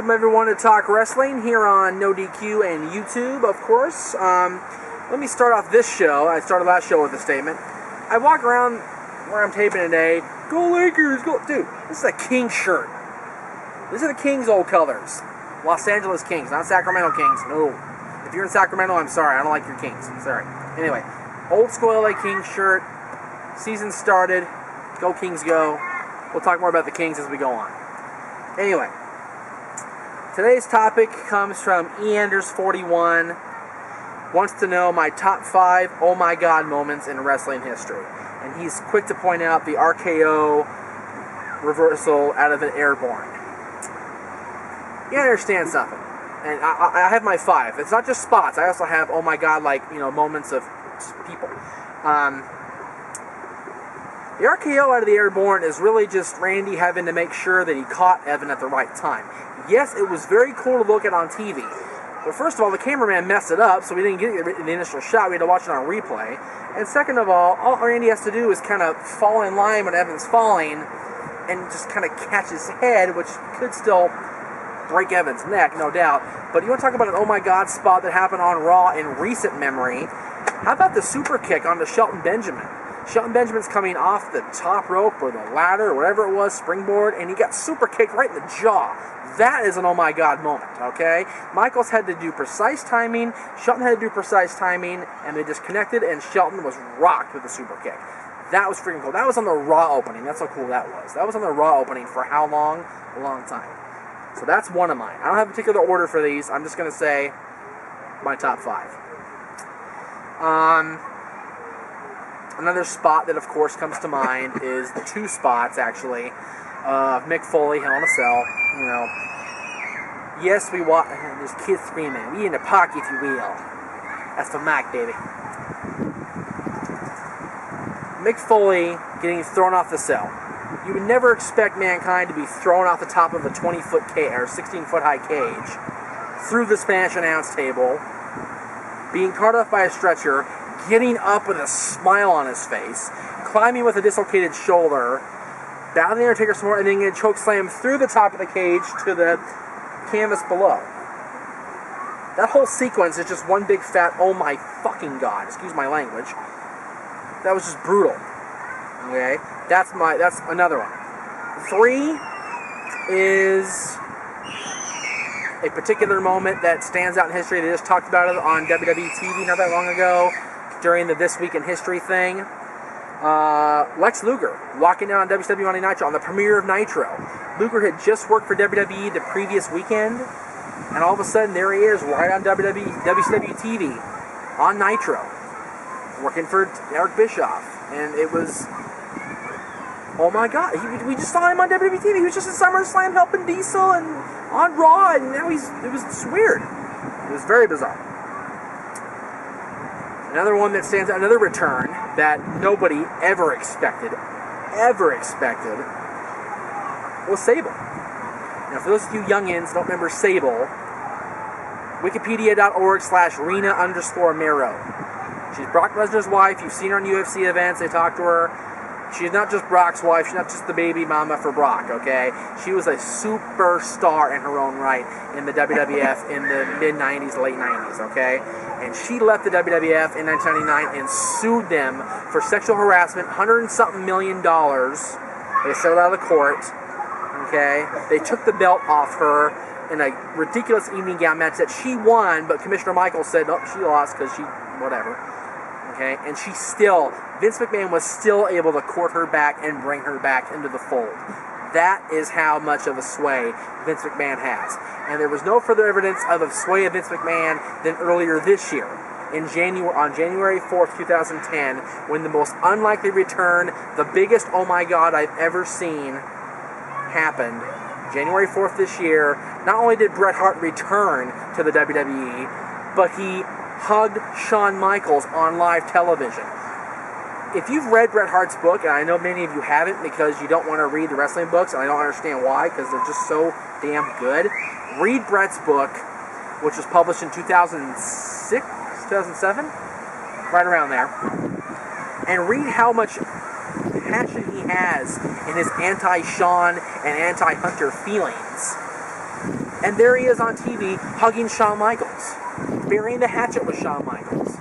Welcome everyone to Talk Wrestling here on No DQ and YouTube, of course. Let me start off this show. I started last show with a statement. I walk around where I'm taping today. Go Lakers, go! Dude, this is a King shirt. These are the Kings' old colors. Los Angeles Kings, not Sacramento Kings. No. If you're in Sacramento, I'm sorry. I don't like your Kings. I'm sorry. Anyway, old school LA Kings shirt. Season started. Go Kings, go. We'll talk more about the Kings as we go on. Anyway, today's topic comes from Eanders41. Wants to know my top 5 oh my god moments in wrestling history. And he's quick to point out the RKO reversal out of an airborne. You understand something. And I have my 5. It's not just spots. I also have oh my god, like, you know, moments of people. The RKO out of the airborne is really just Randy having to make sure that he caught Evan at the right time. Yes, it was very cool to look at on TV. But first of all, the cameraman messed it up, so we didn't get the initial shot. We had to watch it on replay. And second of all Randy has to do is kind of fall in line when Evan's falling and just kind of catch his head, which could still break Evan's neck, no doubt. But you want to talk about an oh my god spot that happened on Raw in recent memory? How about the super kick onto Shelton Benjamin? Shelton Benjamin's coming off the top rope or the ladder or whatever it was, springboard, and he got super kicked right in the jaw. That is an oh my god moment, okay? Michaels had to do precise timing, Shelton had to do precise timing, and they disconnected, and Shelton was rocked with the super kick. That was freaking cool. That was on the Raw opening. That's how cool that was. That was on the Raw opening for how long? A long time. So that's one of mine. I don't have a particular order for these. I'm just going to say my top 5. Another spot that, of course, comes to mind is the 2 spots, actually, of Mick Foley, Hell in a Cell. You know, yes, we watch. There's kids screaming. We in the park, if you will. That's the Mac, baby. Mick Foley getting thrown off the cell. You would never expect Mankind to be thrown off the top of a 20-foot cage or 16-foot high cage through the Spanish announce table, being carted off by a stretcher, getting up with a smile on his face, climbing with a dislocated shoulder, battling the Undertaker some more, and then getting a choke slam through the top of the cage to the canvas below. That whole sequence is just one big fat oh my fucking god, excuse my language. That was just brutal. Okay? That's another one. 3 is a particular moment that stands out in history. They just talked about it on WWE TV not that long ago during the This Week in History thing. Lex Luger walking down on WCW Monday Nitro on the premiere of Nitro. Luger had just worked for WWE the previous weekend, and all of a sudden there he is right on WCW TV on Nitro, working for Eric Bischoff, and it was oh my god. We just saw him on WWE TV. He was just at SummerSlam helping Diesel and on Raw, and now it was weird. It was very bizarre. Another one that stands out, another return that nobody ever expected, was Sable. Now, for those of you youngins don't remember Sable, wikipedia.org/Rena_Mero. She's Brock Lesnar's wife. You've seen her on UFC events. They talk to her. She's not just Brock's wife. She's not just the baby mama for Brock, okay? She was a superstar in her own right in the WWF in the mid-90s, late 90s, okay? And she left the WWF in 1999 and sued them for sexual harassment, $100-something million. They settled out of the court, okay? They took the belt off her in a ridiculous evening gown match that she won, but Commissioner Michaels said, oh, she lost because she, whatever. Okay, and Vince McMahon was still able to court her back and bring her back into the fold. That is how much of a sway Vince McMahon has. And there was no further evidence of a sway of Vince McMahon than earlier this year, on January 4th, 2010, when the most unlikely return, the biggest oh my god I've ever seen, happened. January 4th this year, not only did Bret Hart return to the WWE, but he hugged Shawn Michaels on live television. If you've read Bret Hart's book, and I know many of you haven't because you don't want to read the wrestling books, and I don't understand why, because they're just so damn good, read Bret's book, which was published in 2006, 2007, right around there, and read how much passion he has in his anti-Shawn and anti-Hunter feelings. And there he is on TV hugging Shawn Michaels, burying the hatchet with Shawn Michaels.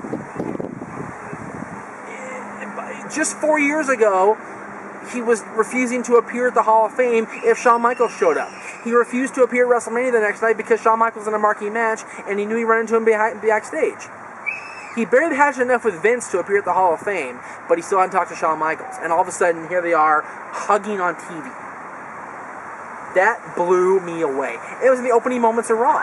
Just 4 years ago, he was refusing to appear at the Hall of Fame if Shawn Michaels showed up. He refused to appear at WrestleMania the next night because Shawn Michaels was in a marquee match and he knew he'd run into him backstage. He buried the hatchet enough with Vince to appear at the Hall of Fame, but he still hadn't talked to Shawn Michaels. And all of a sudden, here they are, hugging on TV. That blew me away. It was in the opening moments of Raw.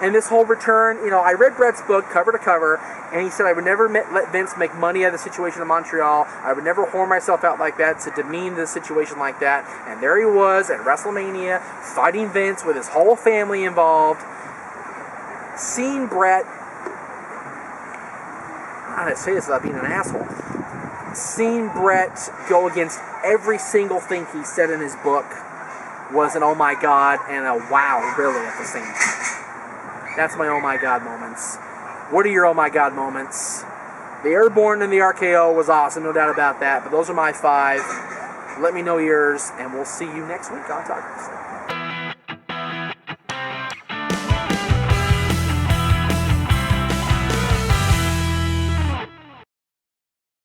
And this whole return, you know, I read Bret's book cover to cover, and he said I would never let Vince make money out of the situation in Montreal. I would never whore myself out like that to demean the situation like that. And there he was at WrestleMania, fighting Vince with his whole family involved. Seeing Bret, I don't know how to say this without being an asshole. Seeing Bret go against every single thing he said in his book was an oh my god and a wow really at the same time. That's my oh my god moments. What are your oh my god moments? The airborne and the RKO was awesome, no doubt about that, but those are my 5. Let me know yours, and we'll see you next week on Talk.